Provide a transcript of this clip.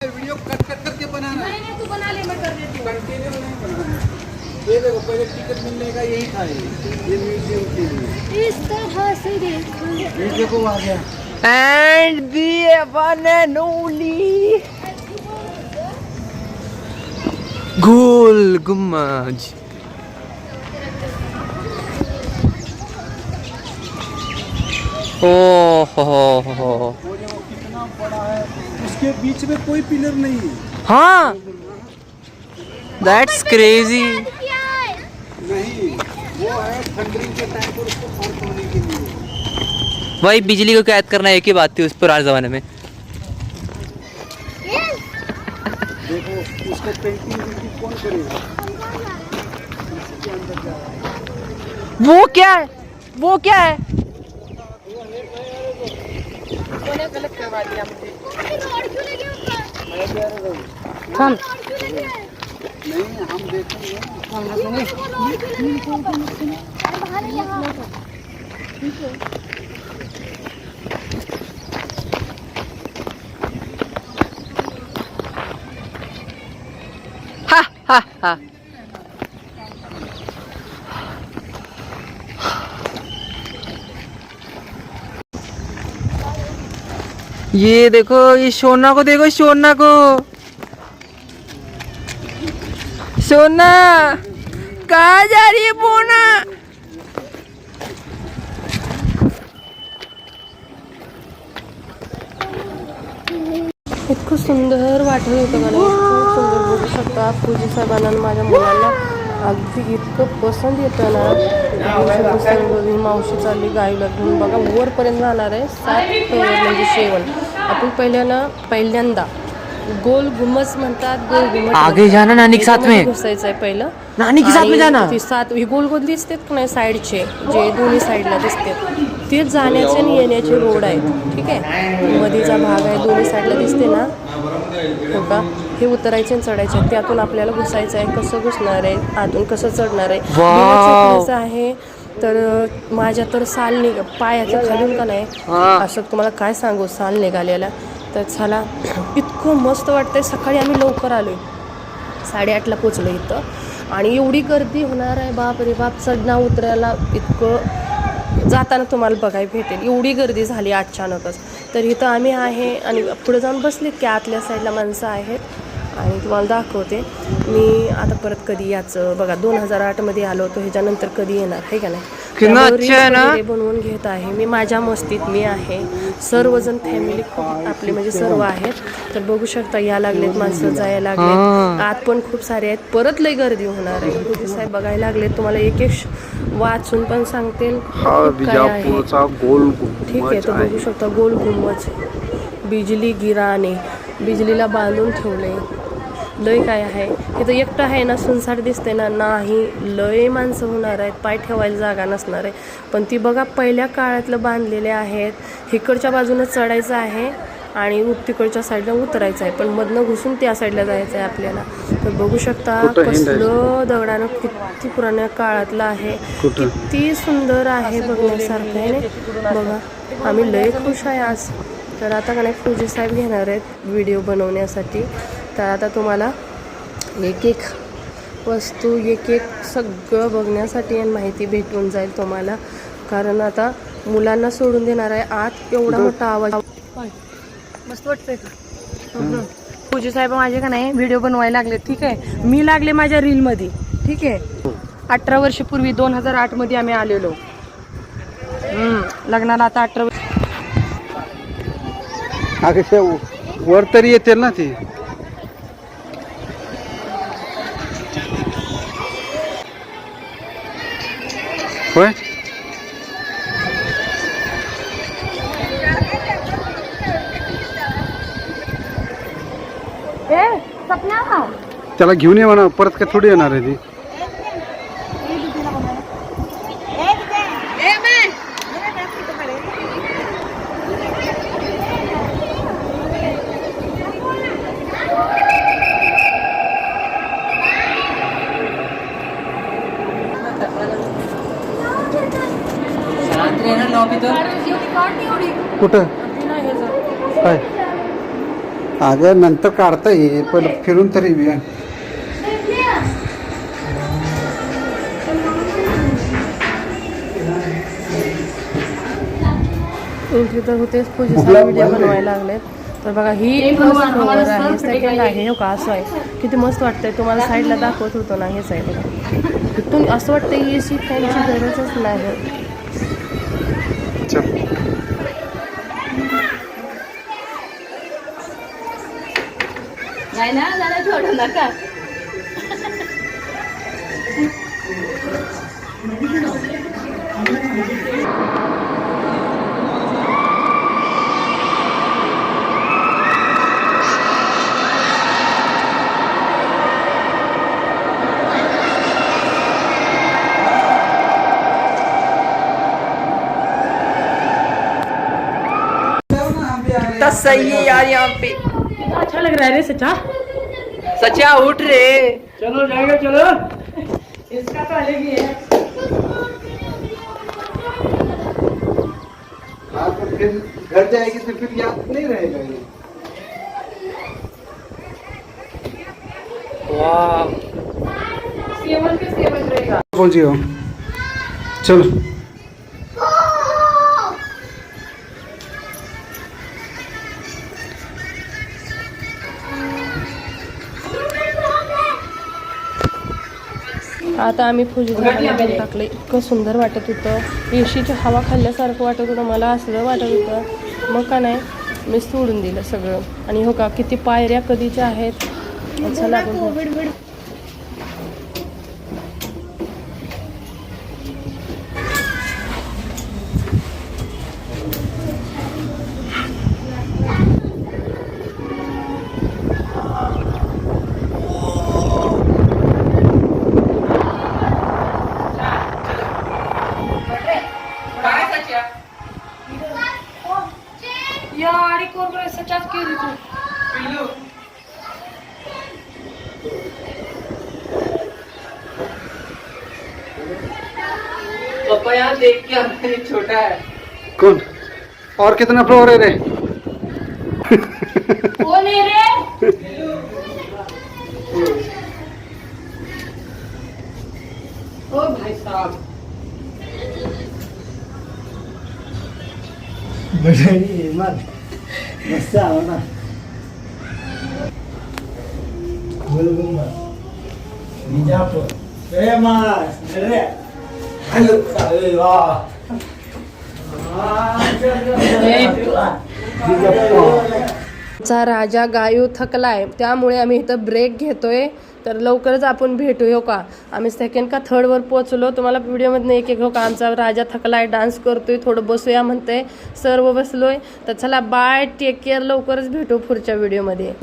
Video cut cut करके banana. नहीं तू बना ले, मैं कर देती हूँ। कंटिन्यू नहीं बनाना। ये देखो पहले टिकट मिलने का यही था, ये म्यूजियम के लिए इस तरह से देखो। ये देखो आ गया। And the one and only गोल गुम्बज। ओ हो। वो देखो कितना बड़ा है, उसके बीच में कोई पिलर नहीं है। हाँ, that's crazy। नहीं, वो है थंडरिंग के टाइम पर उसको पार करने के लिए। भाई बिजली को कैद करना एक ही बात थी उस पुराने जमाने में। देखो उसको पेंटिंग कौन करेगा? इसके अंदर जा रहा है। वो क्या है? वो क्या है? गलत करवा दिया मुझे। हम नहीं, हम देखेंगे। हा हा हा। ये देखो, ये सोना को देखो, सोना को। सोना कहाँ जा रही है बोना? इतकं सुंदर वाटत होतं मला, खूप सुंदर. बघू शकता पूजी साहेबांना माझ्या मुलांना अगदी इतकं पसंत येतं ना. ही मावशी चालली गाईला घेऊन, बघा वरपर्यंत जाणार आहे. 7 फ्लोअर म्हणजे शेवण. आपण पहिल्यांदा गोल घुमस म्हणतात, गोल घुमस आगे जाना नानी के साथ में, घुसायचं आहे पहिलं. नानी के साथ में जाना. ती 7 ही गोल गोल दिसतात का नाही साईडचे, जे दोन्ही साईडला दिसतात ते जाण्याचे आणि येण्याचे रोड आहेत. ठीक आहे, मधीचा भाग आहे, दोन्ही साईडला दिसते ना, हो का. हे उतरायचे आणि चढायचे, त्यातून आपल्याला घुसायचं आहे. कसं घुसणार आहे, आतून कसं चढणार आहे, बिना आहे. तर माझ्या तर साल पायाचं खालून का नाही असं तुम्हाला काय सांगू, साल निघालेला. तर चला, इतकं मस्त वाटतंय. सकाळी आम्ही लवकर आलो, 8:30ला पोचलो इथं, आणि एवढी गर्दी होणार आहे, बाप रे बाप. चढणं उतरायला इतकं जाताना तुम्हाला बघायला भेटेल, एवढी गर्दी झाली अचानकच. तर इथं आम्ही आहे आणि पुढे जाऊन बसले की आतल्या साईडला माणसं आहेत, आणि तुम्हाला दाखवते मी आता परत कधी याचं. बघा 2008मध्ये आलो होतो, ह्याच्यानंतर कधी येणार आहे का नाही. बनवून घेत आहे मी माझ्या मस्तीत. मी आहे, सर्वजण फॅमिली खूप आपले म्हणजे सर्व आहेत. तर बघू शकता, या लागलेत माणसं, जायला लागलेत. आत पण खूप सारे आहेत, परत लई गर्दी होणार आहे. पूजी साहेब बघायला लागलेत, तुम्हाला एक एक वाचून पण सांगतील काय आहे. ठीक आहे, तर बघू शकता गोल गुंबज, बिजली गिराने, बिजलीला बांधून ठेवले. लय काय आहे इथं. एकटं आहे ना, सुनसाट दिसते ना, नाही लय माणसं होणार आहेत, पाय ठेवायला जागा नसणार आहे. पण ती बघा पहिल्या काळातलं बांधलेले आहेत. इकडच्या बाजूने चढायचं आहे आणि तिकडच्या साईडला उतरायचं आहे, पण मधनं घुसून त्या साईडला जायचं आहे आपल्याला. तर बघू शकता कसलं दगडानं, किती पुराण्या काळातलं आहे, किती सुंदर आहे, बघण्यासारखं आहे. बघा आम्ही लय खुश आहे आज. तर आता का नाही पूजी साहेब घेणार आहेत व्हिडिओ बनवण्यासाठी. तर आता तुम्हाला एक एक वस्तू, एक एक सगळं बघण्यासाठी आणि माहिती भेटून जाईल तुम्हाला, कारण आता मुलांना सोडून देणार आहे आत. एवढा मोठा आवाज, मस्त वाटतंय का. पूजी साहेब माझे का नाही व्हिडिओ बनवायला लागले. ठीक आहे, मी लागले माझ्या रीलमध्ये. ठीक आहे, 18 वर्षापूर्वी 2008मध्ये आम्ही आलेलो लग्नाला. आता 18 वर्ष वर तरी येते ना ती. होय, त्याला घेऊन ये म्हणा, परत काय थोडी येणार आहे ती. लॉबी तो कुठं काय अगं नंतर काढता येईल पण फिरून तरी येऊया. तिथं होतेच पूजेचा व्हिडिओ बनवायला लागलेत. तर बघा ही फर्स्ट फ्लोअर आहे, सेकंड आहे. हो का असं आहे. किती मस्त वाटतंय. तुम्हाला साईडला दाखवत होतो ना, हेच आहे बघा. इथून असं वाटतं की AC फॅनची गरजच नाही. नाही ना जरा छोडू नका. तो सही है यार यहाँ पे। अच्छा लग रहा है रे सच्चा. सचा उठ रे। चलो जाएगा चलो. इसका तो अलग ही है. हाँ तो फिर घर जाएगी तो फिर याद नहीं रहेगा ये. वाह सेवन के सेवन रहेगा. बोल जी हो. चलो आता आम्ही फुजीला टाकलं. इतकं सुंदर वाटत होतं. एशीची हवा खाल्ल्यासारखं वाटत होतं. मला असलं वाटत होतं. मग का नाही मी सोडून दिलं सगळं. आणि हो का किती पायऱ्या कधीच्या आहेत. चला आपण यार एक और सचाच केली तू. पापा यहाँ देख के हमारे छोटा है। कौन और कितना फ्लोर है रे. कोण आहे रे? ओ भाई साहब. मस्त आला ना. चा राजा गायू थकलाय, त्यामुळे आम्ही इथं ब्रेक घेतोय. तर लवकरच आपण भेटू. हो का आम्ही सेकंड का थर्ड वर पोहोचलो. तुम्हाला व्हिडिओमधनं एक एक हो का आमचा राजा थकलाय, डान्स करतोय, थोडं बसूया म्हणतंय, सर्व बसलोय. तर चला बाय, टेक केअर, लवकरच भेटू पुढच्या व्हिडिओमध्ये.